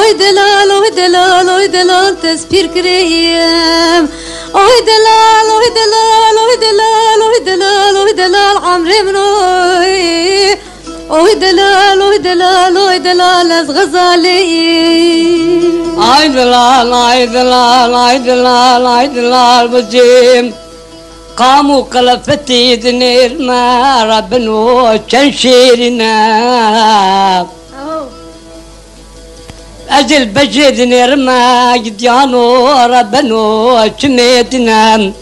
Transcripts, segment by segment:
اوي دلال اوي دلال اوي دلال تسبير كريم اوي دلال اوي دلال اوي دلال اوي دلال اوي دلال عمري منوي اوي دلال اوي دلال اوي دلال از غزالي اي دلال اي دلال اي دلال اي دلال بجيم قاموا قلفتي دنير ما ربنو تنشيرنا أجل بجد نرما جديانو ربنو تميتنا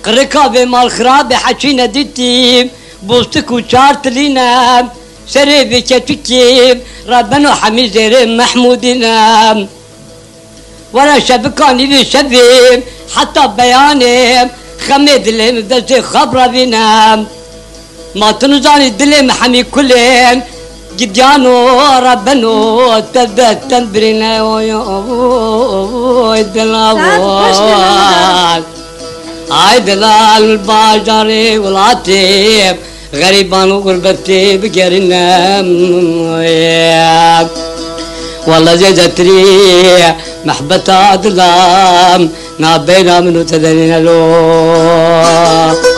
ركابي مال خرابي حكينا ديتي بوستك وشارت لنا سريبي كتكيب ربنو حميزير محمودنا ولا شبكاني بشبيب حتى بياني خميد اللي مدزي خبر بنا ما تنزاني دلي حمي كلين جديانو ربنو تبدأ تنبرنا دلال هاي دلال الباجري والعتيب غريبان وغربتي بقرنا والله زي تري محبة دلام نابينا منو تدرينا له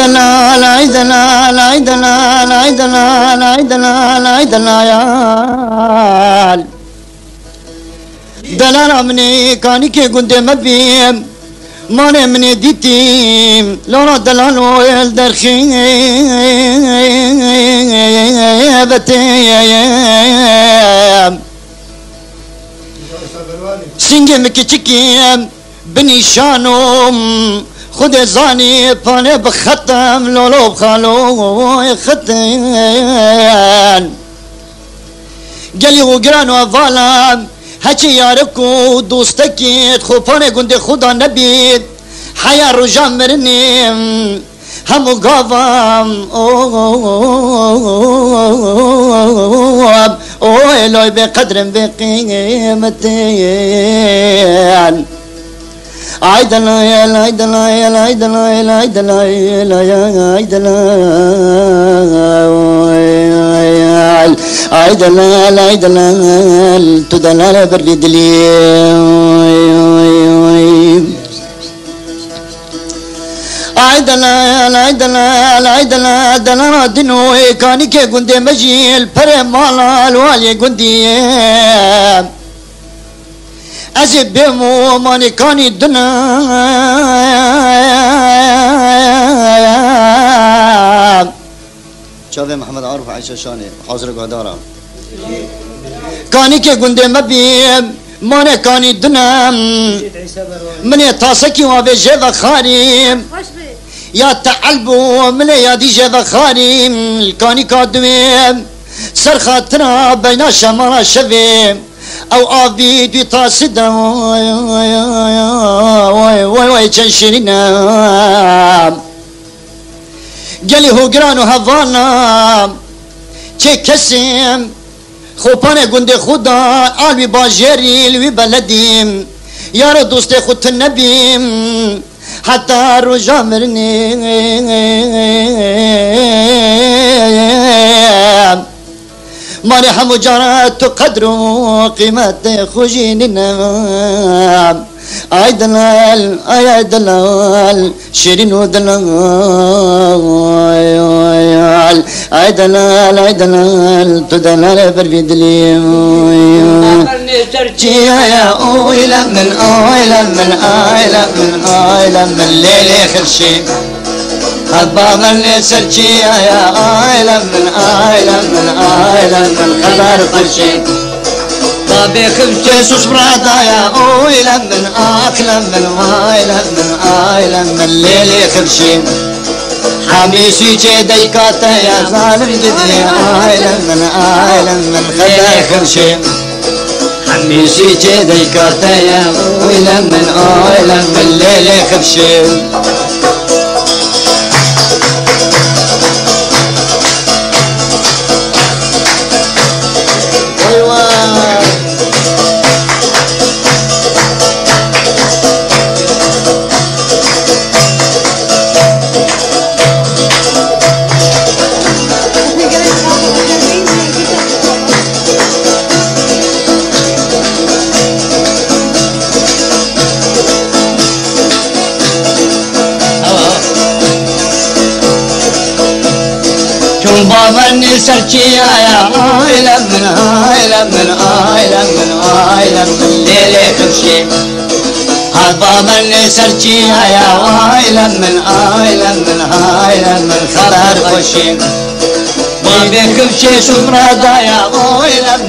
دلال اي دلال اي دلال اي دلال اي دلال اي دلال دلال امني كاني كي قند مبيم ماني مني ديتيم لولا دلال ويل درخي بتيم سنجم كيكيم بنيشانم خود زانی پانه بختم لولو بخالو ختن گلی و گران و والم هچی یارکو دوستکیت خو پانه گنده خدا نبید حیا رو جام مرنیم همو گاوم الهی به قدرم به قیمتین اي دلال اي دلال اي دلال اي دلال اي دلال اي دلال اي دلال تدلال برد لي اي دلال اي دلال اي دلال دلال دنو كاني كي قندي مجيل بره مال والي قندي أزب بمو ماني كاني دنا شافي محمد عارف عائشة شاني حاضر قدارة كاني كي قندي مبيم ماني كاني دنا مني تاسكي وابي جيفا خاريم يا تعلبو مني يا دي جيفا خاريم كاني كادويم سرخاتنا بين شمال شفيم او ابيد بتصدا واي تنشرنا قالي هو قرانو هفانا چه كسم خوبانه قندي خدا قلبي باجري الوي بلديم يا دوست خود النبيم حتى رجا مرني ماني حمو جارات قدر قيمة خجيننا اي دلال اي دلال شيرين ودلال اي دلال اي دلال تدلال بربيدلي يا اوي لمن اوي لمن اوي لمن اوي لمن ليلي خرشي هبا من سرجي يا آيلم من آيلم من آيلم من خبر خرشي طابي خمسة سوس برادا يا آيلم من آكلم من آيلم من آيلم من ليلي خرشي حميشي جدي كاتا يا ظالم جدي عالم من خلاه خمشي حميشي جدي كاتا يا عالم من ليلة خمشي بابا نسرتي يا عالم من ليلة خمشي بابا نسرتي يا عالم من خرار خشي بابا خمشي سمرا دايا عالم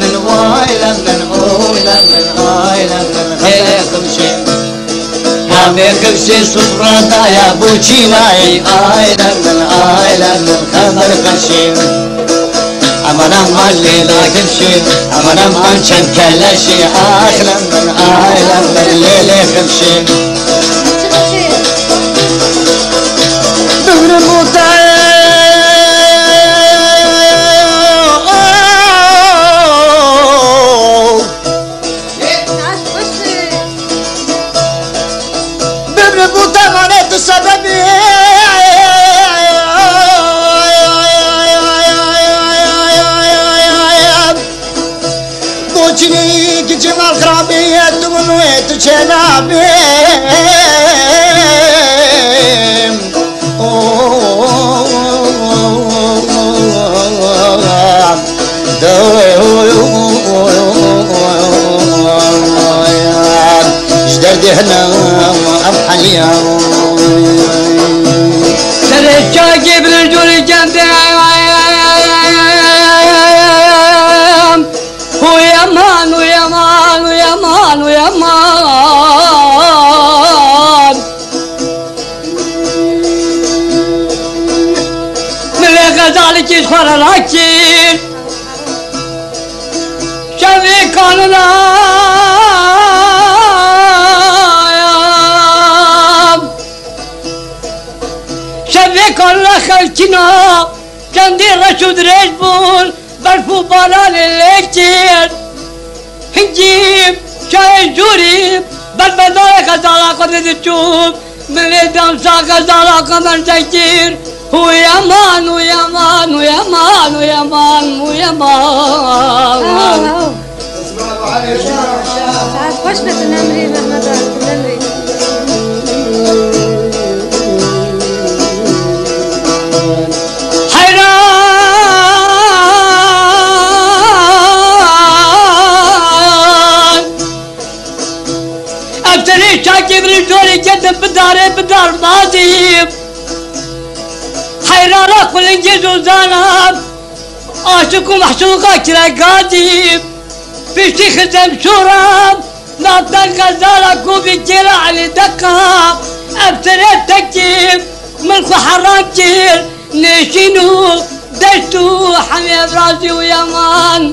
من ليلة خمشي بابا خمشي سمرا دايا بوشي لاي عالم من خبر خشي أمنا مالي لكن شي أمنا مانشن كلا شي أحلم من ليلة خمشي دور موتاي دور موتاي مانيت سببي جنيك جمال خرابية تمنويت شنابي جدردي هنا أبحنيا ترجع جبل الجولي جنبي ذلك يسخر العكين شبي كان لا شبي كان لا خلتنا كندي رشود رجبول برفو بالان الليكتين هنجيب شاي جوريب بالبدالة كذالة قد تشوف من الدم ساقة ذالة من تكتير هو يمان ويمان ويمان ويمان ويمان ساعات خوش بس النمري مهما دارت النمري حيران ابتلي شاكي برجولي كذب بدار ماضي حيرانة كل انجز وزانب عاشق ومحشوقة كلا قادم في شيخ زمشورة ناطق غزالك وبيجير على دقة ابتريت تكيب ملك حراكير نشينو دشتو حمي براسي ويمان